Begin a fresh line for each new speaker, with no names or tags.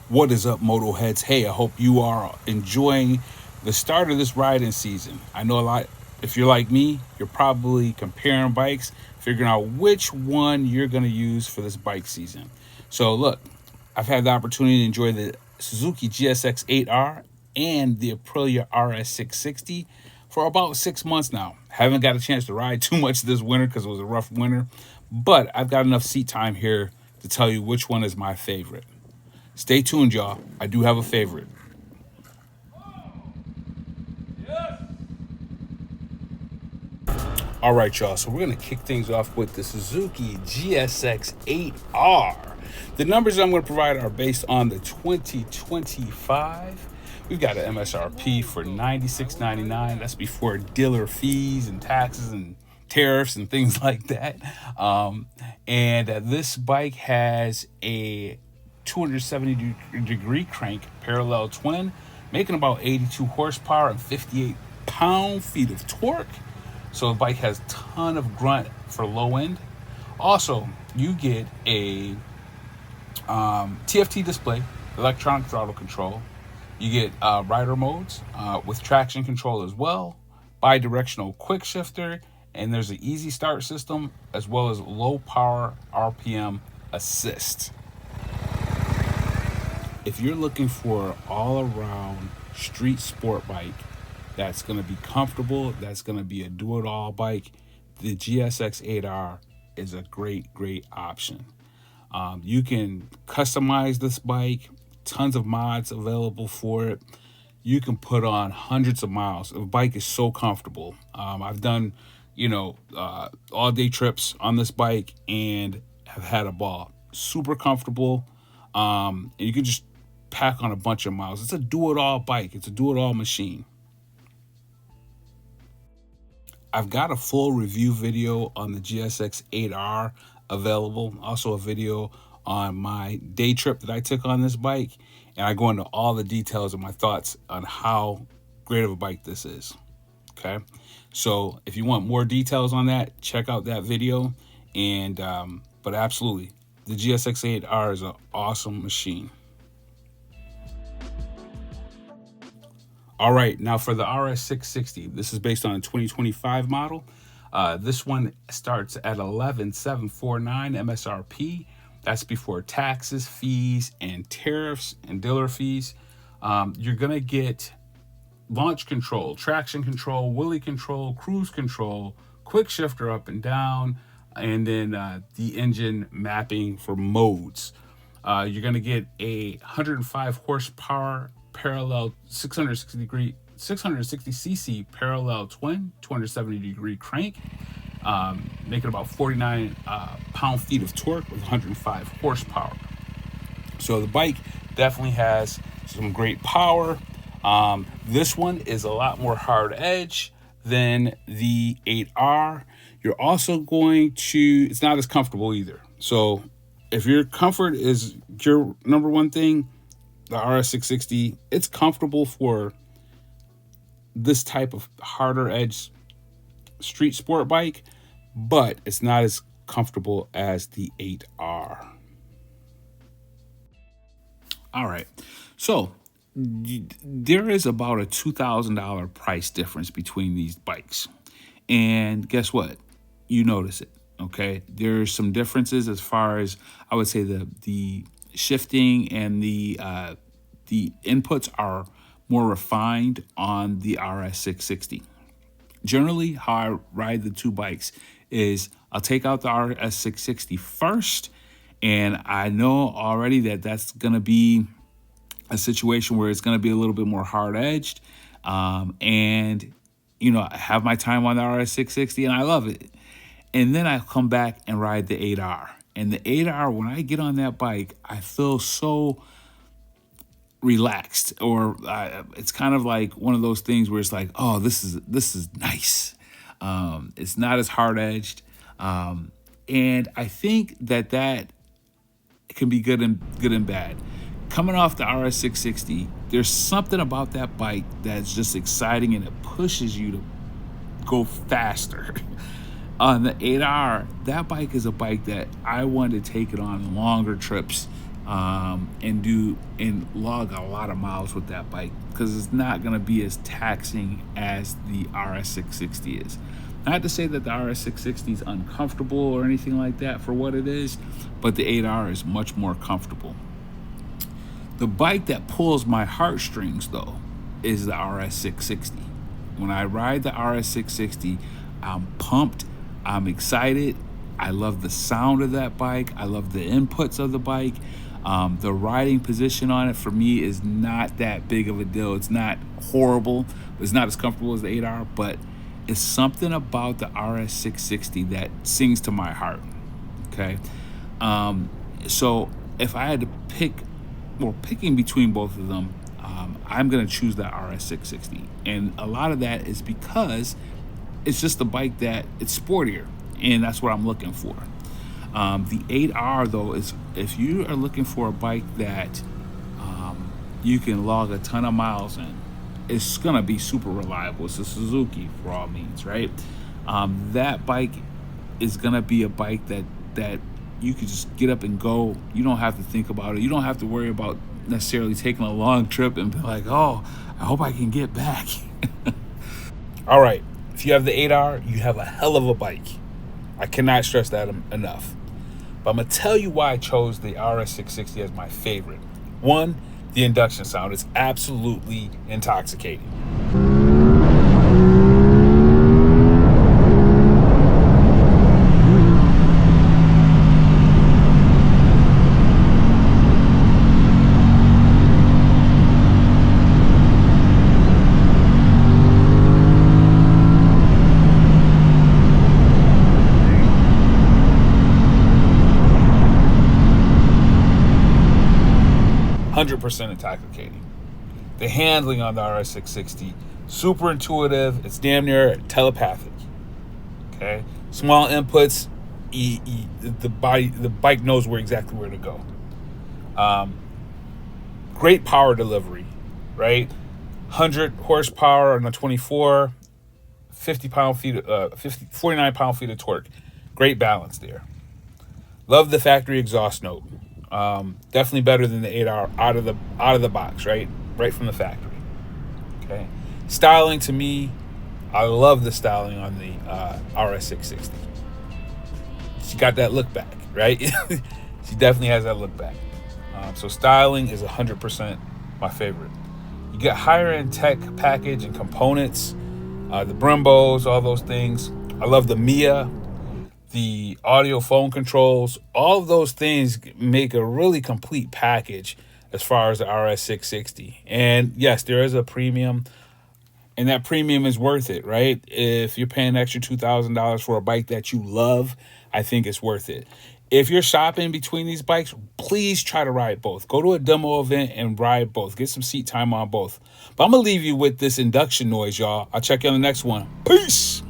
What is up, Moto heads? Hey, I hope you are enjoying the start of this riding season. I know a lot, if you're like me, you're probably comparing bikes, figuring out which one you're going to use for this bike season. So, look, I've had the opportunity to enjoy the Suzuki GSX-8R and the Aprilia RS660 for about 6 months now. Haven't got a chance to ride too much this winter because it was a rough winter, but I've got enough seat time here to tell you which one is my favorite. Stay tuned, y'all. I do have a favorite. All right, y'all. So we're going to kick things off with the Suzuki GSX-8R. The numbers I'm going to provide are based on the 2025. We've got an MSRP for $96.99. That's before dealer fees and taxes and tariffs and things like that. This bike has a 270 degree crank parallel twin, making about 82 horsepower and 58 pound-feet of torque. So the bike has a ton of grunt for low end. Also, you get a TFT display, electronic throttle control. You get rider modes with traction control as well, bi-directional quick shifter, and there's an easy start system as well as low power RPM assist. If you're looking for an all-around street sport bike that's going to be comfortable, that's going to be a do-it-all bike, the GSX-8R is a great option. You can customize this bike, tons of mods available for it. You can put on hundreds of miles. The bike is so comfortable. I've done, all-day trips on this bike and have had a ball. Super comfortable. And you can just pack on a bunch of miles. It's a do-it-all bike. It's a do-it-all machine. I've got a full review video on the GSX-8R available. Also a video on my day trip that I took on this bike. And I go into all the details of my thoughts on how great of a bike this is. Okay. So if you want more details on that, check out that video. But absolutely, the GSX-8R is an awesome machine. All right, now for the RS660, this is based on a 2025 model. This one starts at $11,749 MSRP. That's before taxes, fees, and tariffs and dealer fees. You're gonna get launch control, traction control, wheelie control, cruise control, quick shifter up and down, and then the engine mapping for modes. You're gonna get a 105 horsepower parallel 660 cc parallel twin 270 degree crank, making about 49 pound-feet of torque with 105 horsepower. So the bike definitely has some great power. This one is a lot more hard edge than the 8R. You're also it's not as comfortable either. So if your comfort is your number one thing, the RS660, it's comfortable for this type of harder edge street sport bike, but it's not as comfortable as the 8R. All right. So there is about a $2,000 price difference between these bikes. And guess what? You notice it. Okay. There's some differences as far as, I would say, the shifting and the inputs are more refined on the RS660. Generally, how I ride the two bikes is I'll take out the RS660 first, and I know already that that's going to be a situation where it's going to be a little bit more hard-edged, and I have my time on the RS660, and I love it. And then I come back and ride the 8R. And the 8R, when I get on that bike, I feel so relaxed, or it's kind of like one of those things where it's like, oh, this is nice. It's not as hard edged, and I think that can be good and bad. Coming off the RS660, there's something about that bike that's just exciting and it pushes you to go faster. On the 8R, that bike is a bike that I want to take it on longer trips. and log a lot of miles with that bike, because it's not going to be as taxing as the RS660 is. Not to say that the RS660 is uncomfortable or anything like that for what it is, but the 8R is much more comfortable. The bike that pulls my heartstrings, though, is the RS660. When I ride the RS660, I'm pumped, I'm excited. I love the sound of that bike. I love the inputs of the bike. The riding position on it for me is not that big of a deal. It's not horrible. It's not as comfortable as the 8R, but it's something about the RS660 that sings to my heart. Okay. So if I had to pick, well, picking between both of them, I'm going to choose the RS660. And a lot of that is because it's just a bike that it's sportier, and that's what I'm looking for. The 8R, though, is if you are looking for a bike that you can log a ton of miles in, it's going to be super reliable. It's a Suzuki for all means, right? That bike is going to be a bike that you can just get up and go. You don't have to think about it. You don't have to worry about necessarily taking a long trip and be like, oh, I hope I can get back. All right. If you have the 8R, you have a hell of a bike. I cannot stress that enough. But I'm going to tell you why I chose the RS660 as my favorite. One, the induction sound is absolutely intoxicating. 100% intoxicating. The handling on the RS660, super intuitive. It's damn near telepathic. Okay, small inputs, the bike knows exactly where to go. Great power delivery, right? 100 horsepower on a 24, 49 pound-feet of torque. Great balance there. Love the factory exhaust note. Definitely better than the 8R out of the box, right from the factory. Okay, styling to me, I love the styling on the RS660. She got that look back, right? She definitely has that look back. So styling is 100% my favorite. You get higher end tech package and components, the Brembos, all those things. I love the Mia, the audio phone controls. All of those things make a really complete package as far as the RS660. And yes, there is a premium, and that premium is worth it, right? If you're paying an extra $2,000 for a bike that you love, I think it's worth it. If you're shopping between these bikes, please try to ride both. Go to a demo event and ride both. Get some seat time on both. But I'm going to leave you with this induction noise, y'all. I'll check you on the next one. Peace!